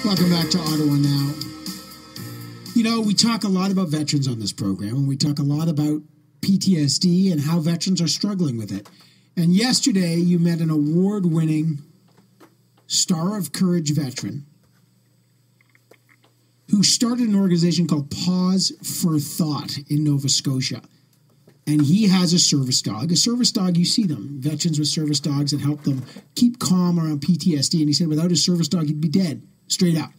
Welcome back to Ottawa Now. You know, we talk a lot about veterans on this program, and we talk a lot about PTSD and how veterans are struggling with it. And yesterday, you met an award-winning Star of Courage veteran who started an organization called PAWS FUR THOUGHT in Nova Scotia. And he has a service dog. A service dog, you see them, veterans with service dogs that help them keep calm around PTSD. And he said without his service dog, he'd be dead, straight up.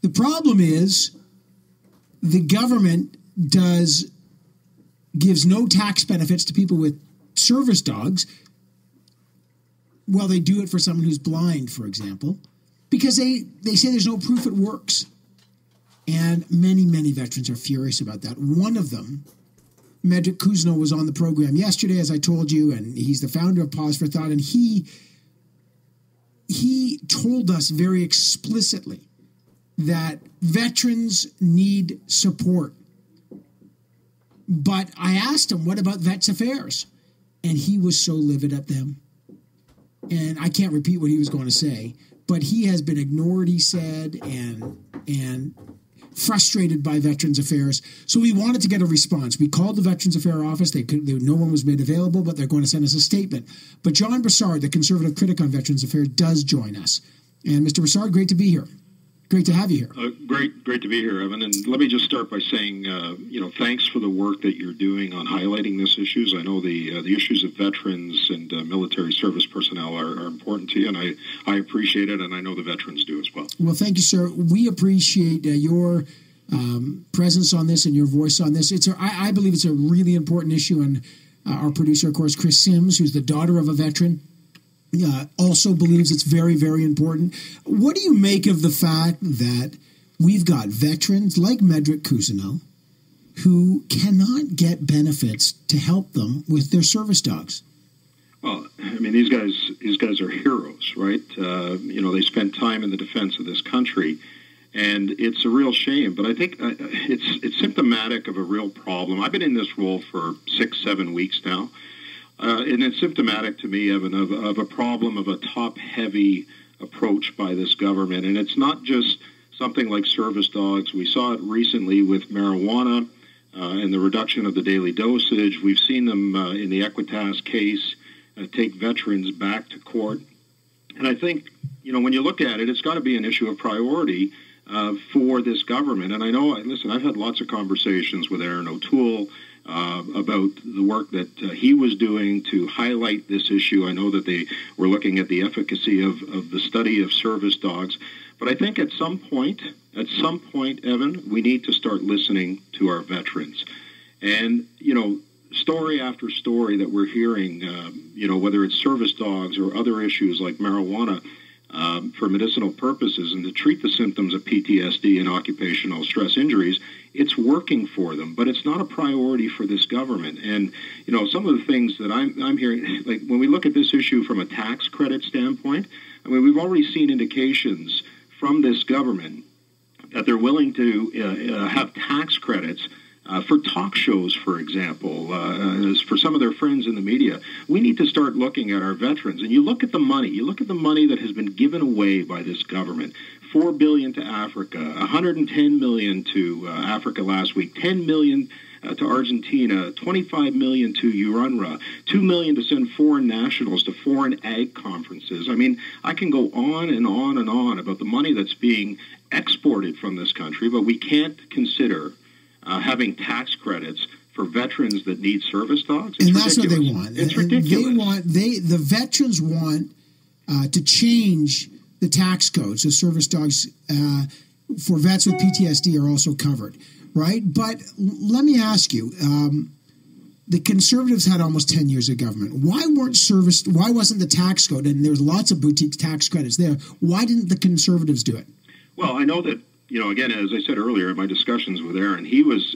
The problem is the government gives no tax benefits to people with service dogs. Well, they do it for someone who's blind, for example, because they say there's no proof it works. And many, many veterans are furious about that. One of them, Medrick Kuzno, was on the program yesterday, as I told you, and he's the founder of PAWS FUR THOUGHT, and he told us very explicitly that veterans need support. But I asked him, what about Vets Affairs? And he was so livid at them. And I can't repeat what he was going to say, but he has been ignored, he said, and frustrated by Veterans Affairs. So we wanted to get a response. We called the Veterans Affairs office. No one was made available, but they're going to send us a statement. But John Brassard, the conservative critic on Veterans Affairs, does join us. And Mr. Brassard, great to be here. Great to have you here. Great to be here, Evan. And let me just start by saying, thanks for the work that you're doing on highlighting these issues. I know the issues of veterans and military service personnel are important to you, and I appreciate it, and I know the veterans do as well. Well, thank you, sir. We appreciate your presence on this and your voice on this. I believe it's a really important issue, and our producer, of course, Chris Sims, who's the daughter of a veteran, also believes it's very, very important. What do you make of the fact that we've got veterans like Medrick Kuzno who cannot get benefits to help them with their service dogs? Well, I mean, these guys are heroes, right? They spent time in the defense of this country, and it's a real shame. But I think it's symptomatic of a real problem. I've been in this role for 6-7 weeks now. And it's symptomatic to me, Evan, of a problem of a top-heavy approach by this government. And it's not just something like service dogs. We saw it recently with marijuana and the reduction of the daily dosage. We've seen them in the Equitas case take veterans back to court. And I think, when you look at it, it's got to be an issue of priority for this government. And I know, I've had lots of conversations with Erin OToole about the work that he was doing to highlight this issue. I know that they were looking at the efficacy of the study of service dogs. But I think at some point, Evan, we need to start listening to our veterans. And, story after story that we're hearing, whether it's service dogs or other issues like marijuana, for medicinal purposes and to treat the symptoms of PTSD and occupational stress injuries, it's working for them, but it's not a priority for this government. And, some of the things that I'm hearing, like when we look at this issue from a tax credit standpoint, I mean, we've already seen indications from this government that they're willing to have tax credits for talk shows, for example, as for some of their friends in the media. We need to start looking at our veterans. And you look at the money that has been given away by this government. $4 billion to Africa, $110 million to Africa last week, $10 million to Argentina, $25 million to UNRWA, $2 million to send foreign nationals to foreign ag conferences. I mean, I can go on and on and on about the money that's being exported from this country, but we can't consider having tax credits for veterans that need service dogs. And that's what they want. It's ridiculous. The veterans want to change the tax code so service dogs for vets with PTSD are also covered, right? But let me ask you, the Conservatives had almost 10 years of government. Why wasn't the tax code, and there's lots of boutique tax credits there, why didn't the Conservatives do it? Well, I know that, again, as I said earlier in my discussions with Erin, he was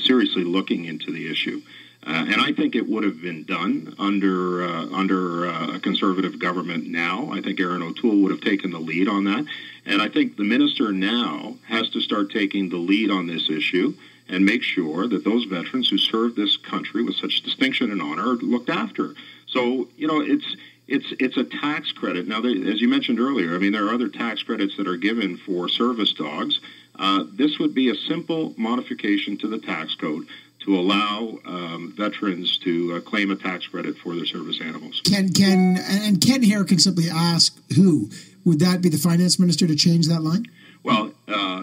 seriously looking into the issue. And I think it would have been done under a conservative government now. I think Erin OToole would have taken the lead on that. And I think the minister now has to start taking the lead on this issue and make sure that those veterans who served this country with such distinction and honor are looked after. So, It's a tax credit. Now, as you mentioned earlier, I mean, there are other tax credits that are given for service dogs. This would be a simple modification to the tax code to allow veterans to claim a tax credit for their service animals. Ken Hare can simply ask who? Would that be the finance minister to change that line? Well,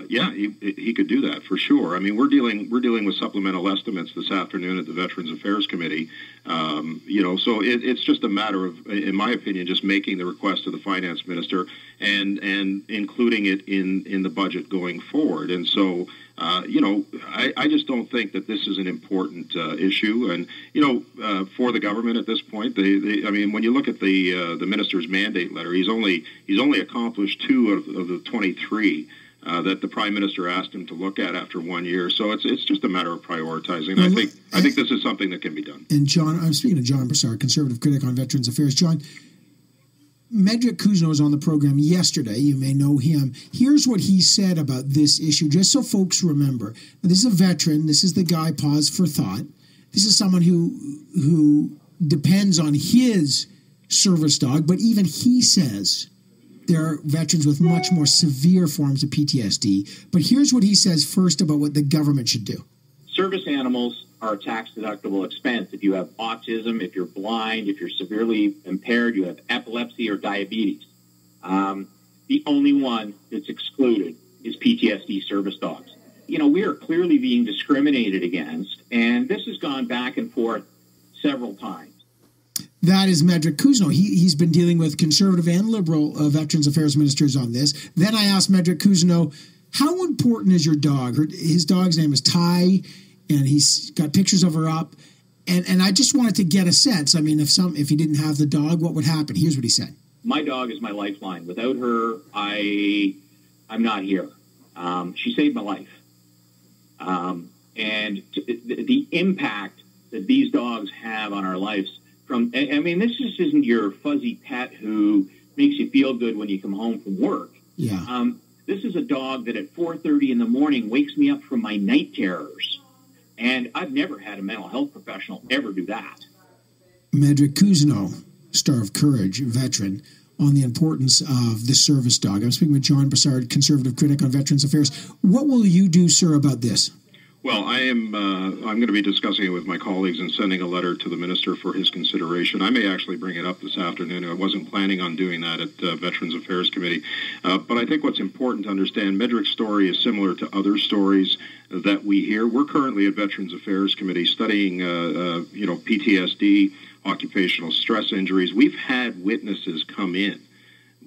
yeah, he could do that for sure. I mean, we're dealing with supplemental estimates this afternoon at the Veterans Affairs Committee. So it's just a matter of, in my opinion, just making the request to the finance minister and including it in the budget going forward. And so, I just don't think that this is an important issue. And for the government at this point, I mean, when you look at the minister's mandate letter, he's only accomplished 2 of the 23. That the Prime Minister asked him to look at after 1 year. So it's just a matter of prioritizing. Well, I think this is something that can be done. And John, I'm speaking to John Brassard, Conservative critic on Veterans Affairs. John, Medrick Kuzno was on the program yesterday. You may know him. Here's what he said about this issue, just so folks remember. Now, this is a veteran. This is the guy, Pause for Thought. This is someone who depends on his service dog, but even he says there are veterans with much more severe forms of PTSD. But here's what he says first about what the government should do. Service animals are a tax-deductible expense. If you have autism, if you're blind, if you're severely impaired, you have epilepsy or diabetes. The only one that's excluded is PTSD service dogs. We are clearly being discriminated against, and this has gone back and forth several times. That is Medrick Kuzno. He's been dealing with Conservative and Liberal Veterans Affairs ministers on this. Then I asked Medrick Kuzno, how important is your dog? His dog's name is Ty, and he's got pictures of her up. And I just wanted to get a sense. I mean, if he didn't have the dog, what would happen? Here's what he said. My dog is my lifeline. Without her, I'm not here. She saved my life. And the impact that these dogs have on our lives this just isn't your fuzzy pet who makes you feel good when you come home from work. Yeah. This is a dog that at 4:30 in the morning wakes me up from my night terrors. And I've never had a mental health professional ever do that. Medrick Kuzno, Star of Courage, veteran, on the importance of the service dog. I'm speaking with John Brassard, Conservative critic on Veterans Affairs. What will you do, sir, about this? Well, I'm going to be discussing it with my colleagues and sending a letter to the minister for his consideration. I may actually bring it up this afternoon. I wasn't planning on doing that at Veterans Affairs Committee. But I think what's important to understand, Medrick's story is similar to other stories that we hear. We're currently at Veterans Affairs Committee studying, PTSD, occupational stress injuries. We've had witnesses come in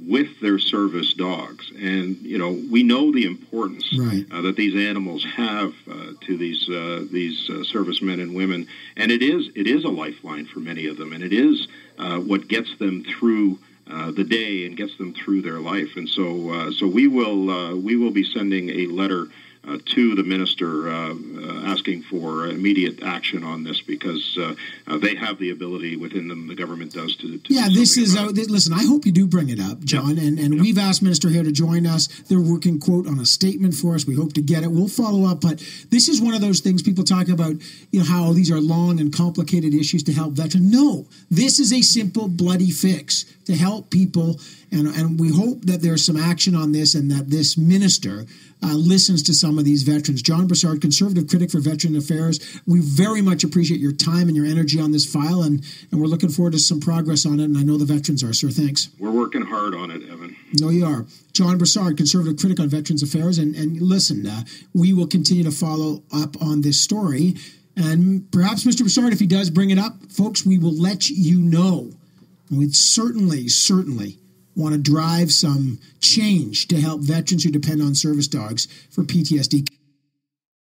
with their service dogs, and we know the importance that these animals have to these servicemen and women, and it is a lifeline for many of them, and it is what gets them through the day and gets them through their life. And so we will be sending a letter to the minister asking for immediate action on this, because they have the ability within them, the government does, to yeah, this is, listen, I hope you do bring it up, John, and we've asked Minister Hare to join us. They're working, quote, on a statement for us. We hope to get it. We'll follow up, but this is one of those things people talk about, how these are long and complicated issues to help veterans. No, this is a simple, bloody fix to help people, and we hope that there's some action on this and that this minister listens to some of these veterans. John Brassard, Conservative critic for Veteran Affairs, we very much appreciate your time and your energy on this file, and we're looking forward to some progress on it, and I know the veterans are, sir. Thanks. We're working hard on it, Evan. No, you are. John Brassard, Conservative critic on Veterans Affairs, and listen, we will continue to follow up on this story, and perhaps Mr. Brassard, if he does bring it up, folks, we will let you know. And we'd certainly want to drive some change to help veterans who depend on service dogs for PTSD.